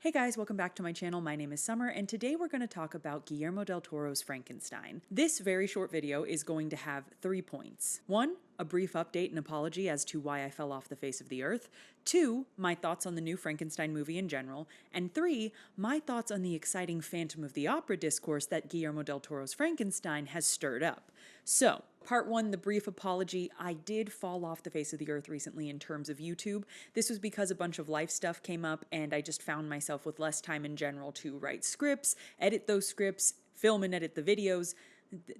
Hey guys, welcome back to my channel. My name is Summer, and today we're going to talk about Guillermo del Toro's Frankenstein. This very short video is going to have 3 points. 1, a brief update and apology as to why I fell off the face of the earth. 2, my thoughts on the new Frankenstein movie in general. And 3, my thoughts on the exciting Phantom of the Opera discourse that Guillermo del Toro's Frankenstein has stirred up. So, Part 1, the brief apology. I did fall off the face of the earth recently in terms of YouTube. This was because a bunch of life stuff came up and I just found myself with less time in general to write scripts, edit those scripts, film and edit the videos,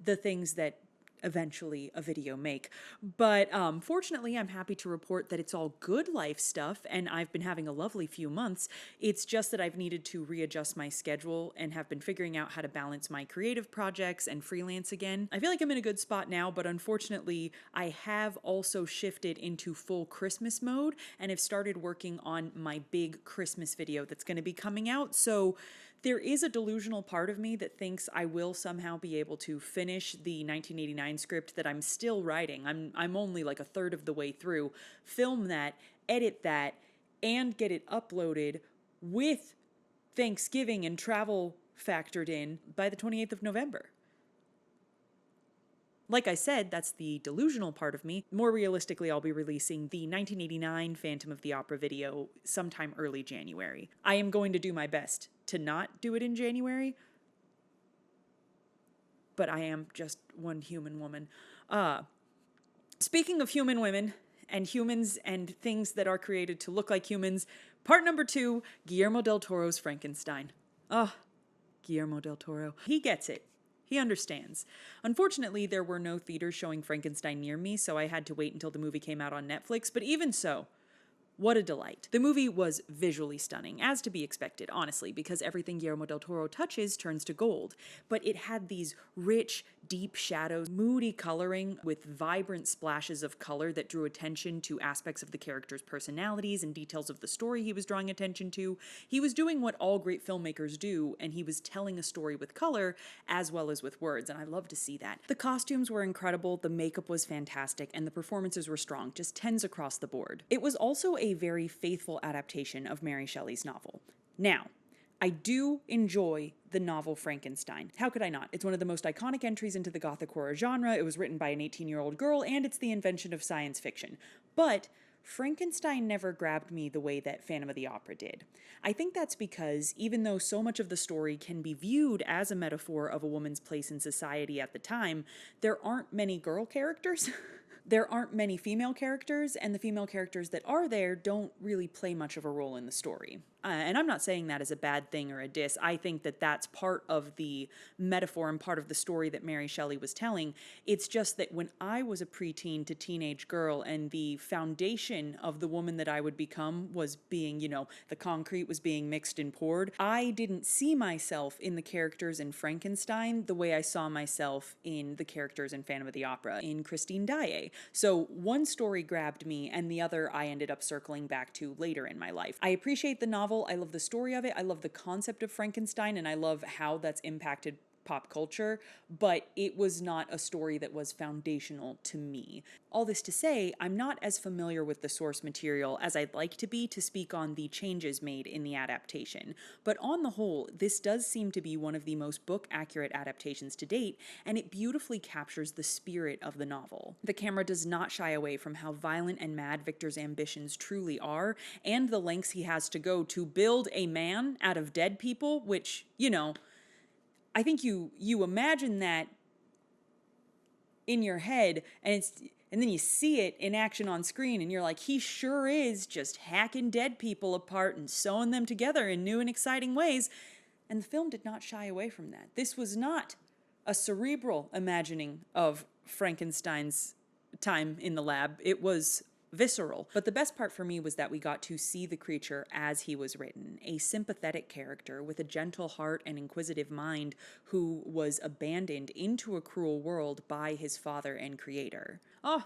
the things that eventually a video make. But fortunately, I'm happy to report that it's all good life stuff and I've been having a lovely few months. It's just that I've needed to readjust my schedule and have been figuring out how to balance my creative projects and freelance again. I feel like I'm in a good spot now, but unfortunately, I have also shifted into full Christmas mode and have started working on my big Christmas video that's going to be coming out. So there is a delusional part of me that thinks I will somehow be able to finish the 1989 script that I'm still writing. I'm only like a third of the way through. Film that, edit that, and get it uploaded with Thanksgiving and travel factored in by the 28th of November. Like I said, that's the delusional part of me. More realistically, I'll be releasing the 1989 Phantom of the Opera video sometime early January. I am going to do my best to not do it in January, but I am just one human woman. Speaking of human women and humans and things that are created to look like humans, part number 2, Guillermo del Toro's Frankenstein. Guillermo del Toro. He gets it. He understands. Unfortunately, there were no theaters showing Frankenstein near me, so I had to wait until the movie came out on Netflix, but even so, what a delight. The movie was visually stunning, as to be expected, honestly, because everything Guillermo del Toro touches turns to gold. But it had these rich, deep shadows, moody coloring with vibrant splashes of color that drew attention to aspects of the characters' personalities and details of the story he was drawing attention to. He was doing what all great filmmakers do, and he was telling a story with color as well as with words, and I love to see that. The costumes were incredible, the makeup was fantastic, and the performances were strong, just 10s across the board. It was also a very faithful adaptation of Mary Shelley's novel. Now, I do enjoy the novel Frankenstein. How could I not? It's one of the most iconic entries into the Gothic Horror genre. It was written by an 18-year-old girl, and it's the invention of science fiction. But Frankenstein never grabbed me the way that Phantom of the Opera did. I think that's because even though so much of the story can be viewed as a metaphor of a woman's place in society at the time, there aren't many girl characters. There aren't many female characters, and the female characters that are there don't really play much of a role in the story. And I'm not saying that as a bad thing or a diss. I think that that's part of the metaphor and part of the story that Mary Shelley was telling. It's just that when I was a preteen to teenage girl and the foundation of the woman that I would become was being, the concrete was being mixed and poured, I didn't see myself in the characters in Frankenstein the way I saw myself in the characters in Phantom of the Opera, in Christine Daae. So one story grabbed me and the other I ended up circling back to later in my life. I appreciate the novel. I love the story of it. I love the concept of Frankenstein, and I love how that's impacted pop culture, but it was not a story that was foundational to me. All this to say, I'm not as familiar with the source material as I'd like to be to speak on the changes made in the adaptation. But on the whole, this does seem to be one of the most book-accurate adaptations to date, and it beautifully captures the spirit of the novel. The camera does not shy away from how violent and mad Victor's ambitions truly are, and the lengths he has to go to build a man out of dead people, which, I think you imagine that in your head, and then you see it in action on screen, and you're like, he sure is just hacking dead people apart and sewing them together in new and exciting ways. And the film did not shy away from that. This was not a cerebral imagining of Frankenstein's time in the lab. It was visceral. But the best part for me was that we got to see the creature as he was written, a sympathetic character with a gentle heart and inquisitive mind who was abandoned into a cruel world by his father and creator.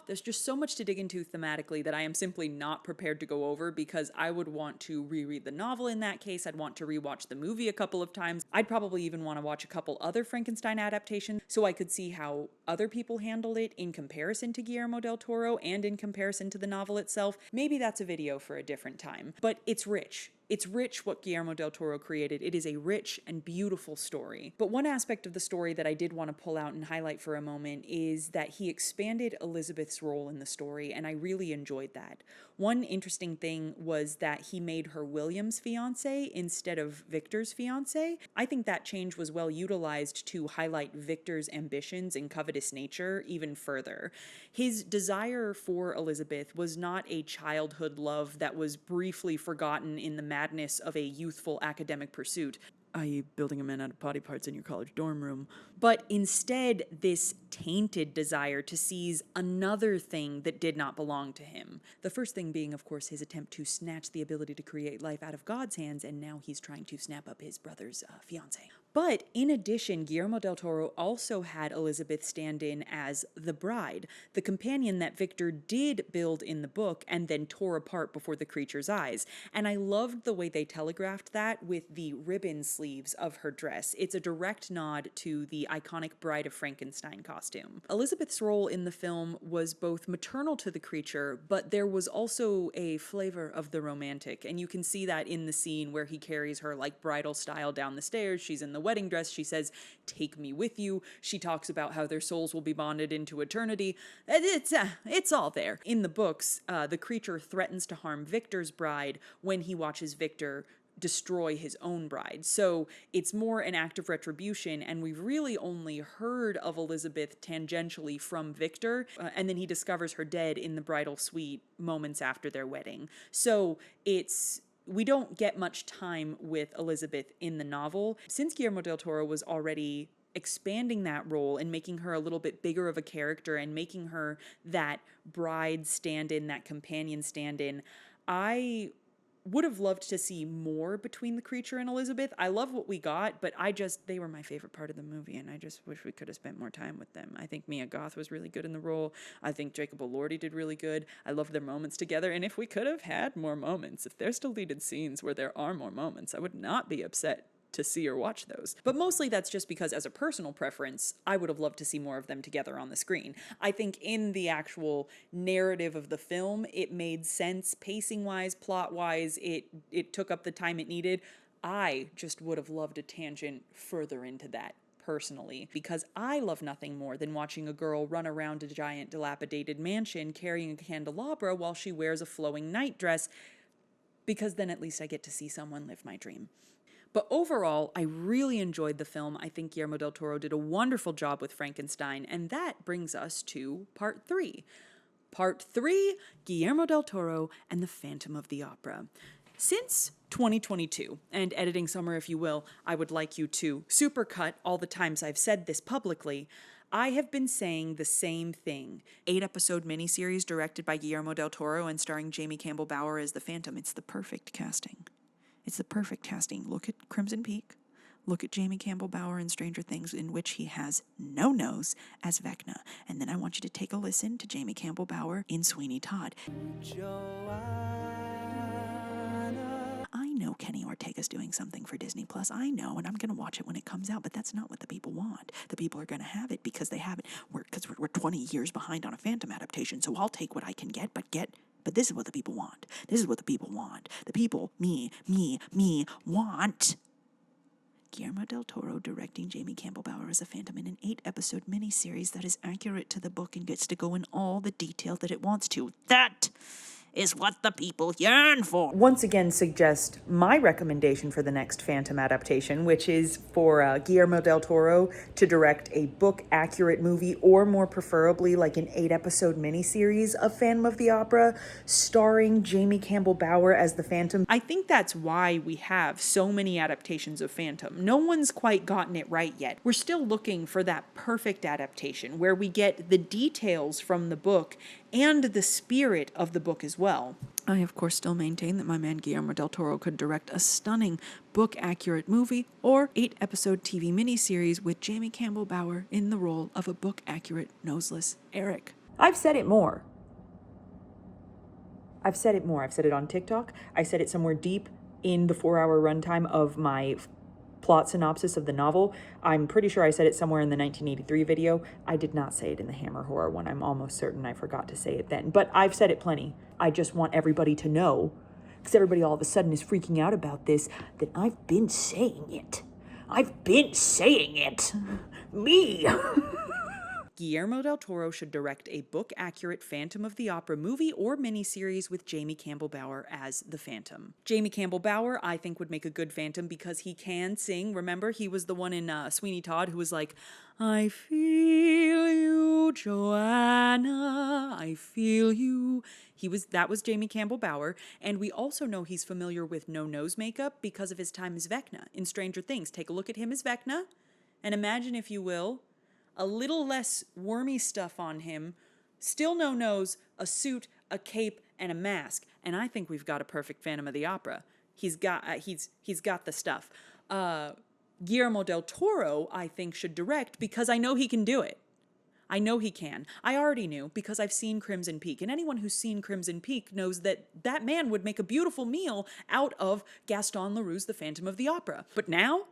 There's just so much to dig into thematically that I am simply not prepared to go over because I would want to reread the novel in that case. I'd want to rewatch the movie a couple of times. I'd probably even want to watch a couple other Frankenstein adaptations so I could see how other people handled it in comparison to Guillermo del Toro and in comparison to the novel itself. Maybe that's a video for a different time, but it's rich. It's rich what Guillermo del Toro created. It is a rich and beautiful story. But one aspect of the story that I did want to pull out and highlight for a moment is that he expanded Elizabeth's role in the story, and I really enjoyed that. One interesting thing was that he made her William's fiance instead of Victor's fiance. I think that change was well utilized to highlight Victor's ambitions and covetous nature even further. His desire for Elizabeth was not a childhood love that was briefly forgotten in the madness of a youthful academic pursuit, i.e. building a man out of body parts in your college dorm room, but instead this tainted desire to seize another thing that did not belong to him. The first thing being, of course, his attempt to snatch the ability to create life out of God's hands, and now he's trying to snap up his brother's fiancée. But in addition, Guillermo del Toro also had Elizabeth stand in as the bride, the companion that Victor did build in the book and then tore apart before the creature's eyes. And I loved the way they telegraphed that with the ribbon sleeves of her dress. It's a direct nod to the iconic Bride of Frankenstein costume. Elizabeth's role in the film was both maternal to the creature, but there was also a flavor of the romantic, and you can see that in the scene where he carries her like bridal style down the stairs. She's in the wedding dress. She says, "Take me with you." She talks about how their souls will be bonded into eternity. It's all there. In the books, the creature threatens to harm Victor's bride when he watches Victor destroy his own bride. So it's more an act of retribution, and we've really only heard of Elizabeth tangentially from Victor, and then he discovers her dead in the bridal suite moments after their wedding. So we don't get much time with Elizabeth in the novel. Since Guillermo del Toro was already expanding that role and making her a little bit bigger of a character and making her that bride stand-in, that companion stand-in, I would have loved to see more between the creature and Elizabeth. I love what we got, but they were my favorite part of the movie, and I just wish we could have spent more time with them. I think Mia Goth was really good in the role. I think Jacob Elordi did really good. I loved their moments together, and if we could have had more moments, if there's deleted scenes where there are more moments, I would not be upset to see or watch those. But mostly that's just because, as a personal preference, I would have loved to see more of them together on the screen. I think in the actual narrative of the film, it made sense pacing-wise, plot-wise. It took up the time it needed. I just would have loved a tangent further into that personally, because I love nothing more than watching a girl run around a giant dilapidated mansion carrying a candelabra while she wears a flowing nightdress, because then at least I get to see someone live my dream. But overall, I really enjoyed the film. I think Guillermo del Toro did a wonderful job with Frankenstein, and that brings us to part 3. Part 3, Guillermo del Toro and the Phantom of the Opera. Since 2022, and editing summer if you will, I would like you to supercut all the times I've said this publicly. I have been saying the same thing. 8-episode miniseries directed by Guillermo del Toro and starring Jamie Campbell Bower as the Phantom. It's the perfect casting. It's the perfect casting. Look at Crimson Peak. Look at Jamie Campbell Bower in Stranger Things, in which he has no nose as Vecna. And then I want you to take a listen to Jamie Campbell Bower in Sweeney Todd. I know Kenny Ortega's doing something for Disney Plus. I know, and I'm going to watch it when it comes out, but that's not what the people want. The people are going to have it because they have it. Because we're 20 years behind on a Phantom adaptation, so I'll take what I can get, but this is what the people want. This is what the people want. The people, me, want Guillermo del Toro directing Jamie Campbell Bower as a Phantom in an 8-episode miniseries that is accurate to the book and gets to go in all the detail that it wants to. That is what the people yearn for. Once again, suggest my recommendation for the next Phantom adaptation, which is for Guillermo del Toro to direct a book-accurate movie, or more preferably like an 8-episode miniseries of Phantom of the Opera, starring Jamie Campbell Bower as the Phantom. I think that's why we have so many adaptations of Phantom. No one's quite gotten it right yet. We're still looking for that perfect adaptation where we get the details from the book and the spirit of the book as well. I, of course, still maintain that my man Guillermo del Toro could direct a stunning book-accurate movie or 8-episode TV miniseries with Jamie Campbell Bower in the role of a book-accurate noseless Eric. I've said it more. I've said it on TikTok. I said it somewhere deep in the 4-hour runtime of my plot synopsis of the novel. I'm pretty sure I said it somewhere in the 1983 video. I did not say it in the Hammer Horror one. I'm almost certain I forgot to say it then. But I've said it plenty. I just want everybody to know because everybody all of a sudden is freaking out about this, that I've been saying it. I've been saying it. Me. Guillermo del Toro should direct a book-accurate Phantom of the Opera movie or miniseries with Jamie Campbell Bower as the Phantom. Jamie Campbell Bower, I think, would make a good Phantom because he can sing. Remember, he was the one in Sweeney Todd who was like, I feel you, Joanna, I feel you. That was Jamie Campbell Bower, and we also know he's familiar with no-nose makeup because of his time as Vecna in Stranger Things. Take a look at him as Vecna, and imagine, if you will, a little less wormy stuff on him, still no nose, a suit, a cape, and a mask. And I think we've got a perfect Phantom of the Opera. He's got the stuff. Guillermo del Toro, I think, should direct because I know he can do it. I know he can. I already knew because I've seen Crimson Peak, and anyone who's seen Crimson Peak knows that that man would make a beautiful meal out of Gaston Leroux's The Phantom of the Opera. But now,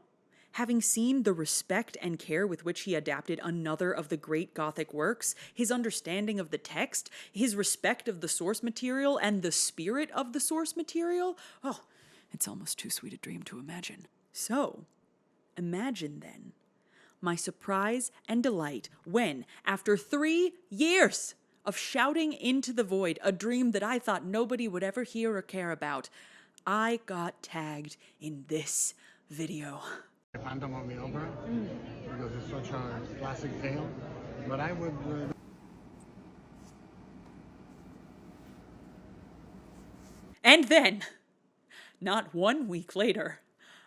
having seen the respect and care with which he adapted another of the great Gothic works, his understanding of the text, his respect of the source material and the spirit of the source material, oh, it's almost too sweet a dream to imagine. So, imagine then my surprise and delight when, after 3 years of shouting into the void a dream that I thought nobody would ever hear or care about, I got tagged in this video. Phantom of the Opera, because it's such a classic tale, but I would... And then, not 1 week later,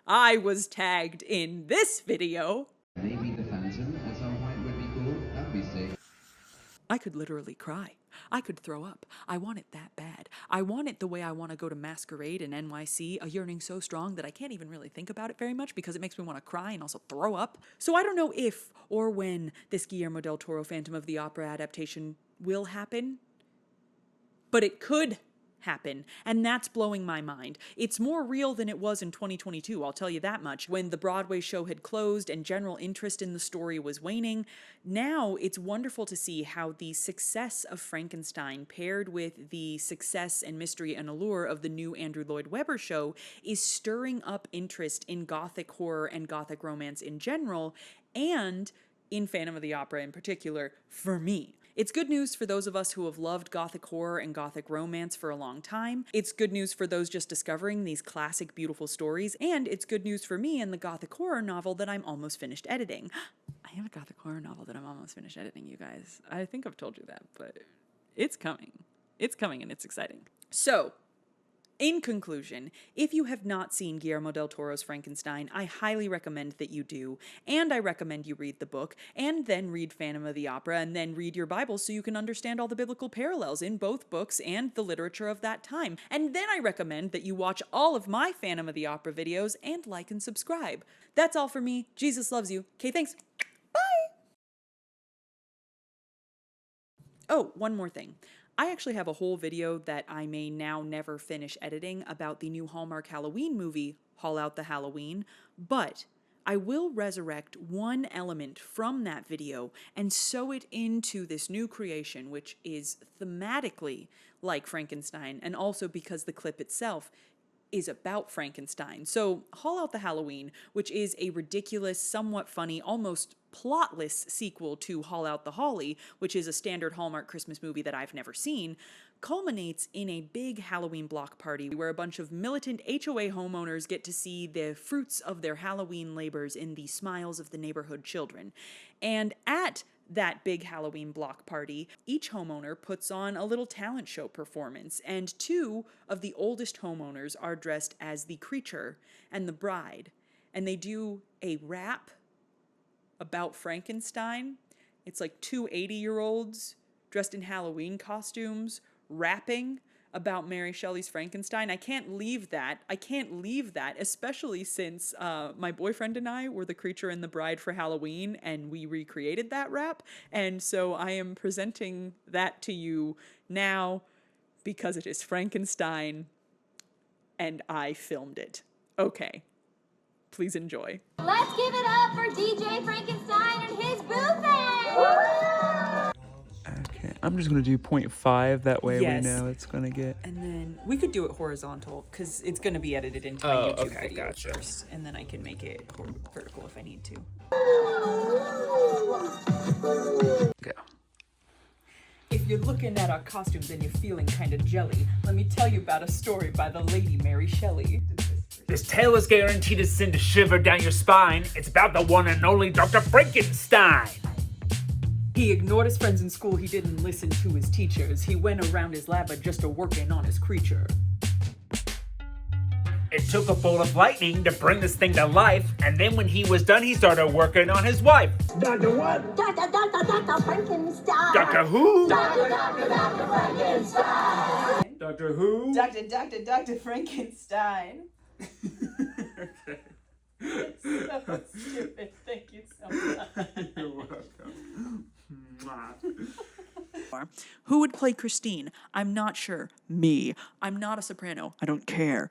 I was tagged in this video. Maybe the Phantom at some point would be cool. That'd be safe. I could literally cry. I could throw up. I want it that bad. I want it the way I want to go to Masquerade in NYC, a yearning so strong that I can't even really think about it very much because it makes me want to cry and also throw up. So I don't know if or when this Guillermo del Toro Phantom of the Opera adaptation will happen, but it could happen, and that's blowing my mind. It's more real than it was in 2022, I'll tell you that much, when the Broadway show had closed and general interest in the story was waning. Now it's wonderful to see how the success of Frankenstein paired with the success and mystery and allure of the new Andrew Lloyd Webber show is stirring up interest in Gothic horror and Gothic romance in general, and in Phantom of the Opera in particular, for me. It's good news for those of us who have loved Gothic horror and Gothic romance for a long time. It's good news for those just discovering these classic, beautiful stories. And it's good news for me and the Gothic horror novel that I'm almost finished editing. I have a Gothic horror novel that I'm almost finished editing, you guys. I think I've told you that, but it's coming. It's coming and it's exciting. So, in conclusion, if you have not seen Guillermo del Toro's Frankenstein, I highly recommend that you do, and I recommend you read the book, and then read Phantom of the Opera, and then read your Bible so you can understand all the biblical parallels in both books and the literature of that time. And then I recommend that you watch all of my Phantom of the Opera videos and like and subscribe. That's all for me. Jesus loves you. Okay, thanks. Bye! Oh, one more thing. I actually have a whole video that I may now never finish editing about the new Hallmark Halloween movie, Haul Out the Halloween, but I will resurrect one element from that video and sew it into this new creation, which is thematically like Frankenstein, and also because the clip itself is about Frankenstein. So, Haul Out the Halloween, which is a ridiculous, somewhat funny, almost plotless sequel to Haul Out the Holly, which is a standard Hallmark Christmas movie that I've never seen, culminates in a big Halloween block party where a bunch of militant HOA homeowners get to see the fruits of their Halloween labors in the smiles of the neighborhood children. And at that big Halloween block party, each homeowner puts on a little talent show performance, and two of the oldest homeowners are dressed as the creature and the bride, and they do a rap about Frankenstein. It's like two 80-year-olds dressed in Halloween costumes rapping about Mary Shelley's Frankenstein. I can't leave that, especially since my boyfriend and I were the creature and the bride for Halloween, and we recreated that rap. And so I am presenting that to you now because it is Frankenstein and I filmed it. Okay, please enjoy. Let's give it up for DJ Frankenstein and his boo band! Okay, I'm just gonna do 0.5. That way Yes. we know it's gonna get. And then we could do it horizontal because it's going to be edited into my YouTube video first. And then I can make it vertical if I need to. Go. If you're looking at our costumes and you're feeling kind of jelly, let me tell you about a story by the lady Mary Shelley. This tale is guaranteed to send a shiver down your spine. It's about the one and only Dr. Frankenstein. He ignored his friends in school, he didn't listen to his teachers. He went around his lab just a working on his creature. It took a bolt of lightning to bring this thing to life, and then when he was done, he started working on his wife. Dr. what? Dr. Frankenstein. Dr. Who? Dr. Frankenstein. Dr. Who? Dr. Frankenstein. Okay. It's so stupid. Thank you so much. You're welcome. Who would play Christine? I'm not sure. Me. I'm not a soprano. I don't care.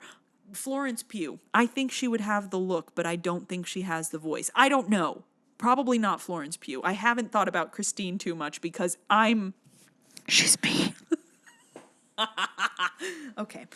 Florence Pugh. I think she would have the look, but I don't think she has the voice. I don't know. Probably not Florence Pugh. I haven't thought about Christine too much because she's me. Okay.